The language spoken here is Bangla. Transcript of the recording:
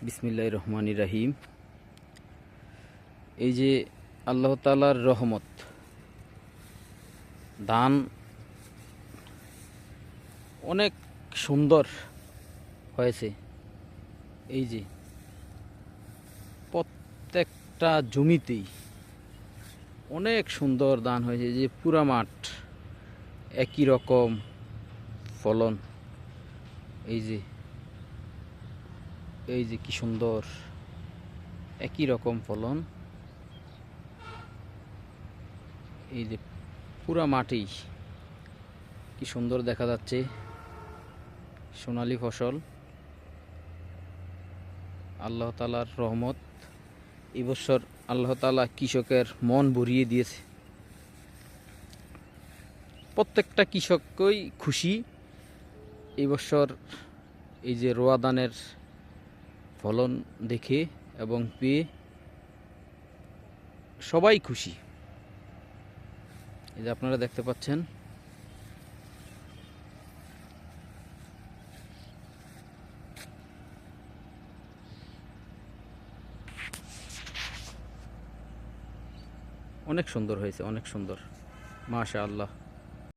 বিসমিল্লাহির রহমানির রহিম। এই যে আল্লাহ তাআলার রহমত, ধান অনেক সুন্দর হয়েছে। এই যে প্রত্যেকটা জমিতেই অনেক সুন্দর ধান হয়েছে। যে পুরা মাঠ একই রকম ফলন। এই যে কি সুন্দর, একই রকম ফলন। এই যে পুরা মাঠেই কি সুন্দর দেখা যাচ্ছে, সোনালী ফসল। আল্লাহ তাআলার রহমত। এই বছর আল্লাহ তাআলা কৃষকের মন ভরিয়ে দিয়েছে। প্রত্যেকটা কৃষকই খুশি এই বছর এই যে রোয়া ধানের ফলন দেখে এবং পেয়ে সবাই খুশি। এই যে আপনারা দেখতে পাচ্ছেন, অনেক সুন্দর হয়েছে, অনেক সুন্দর, মাশাআল্লাহ।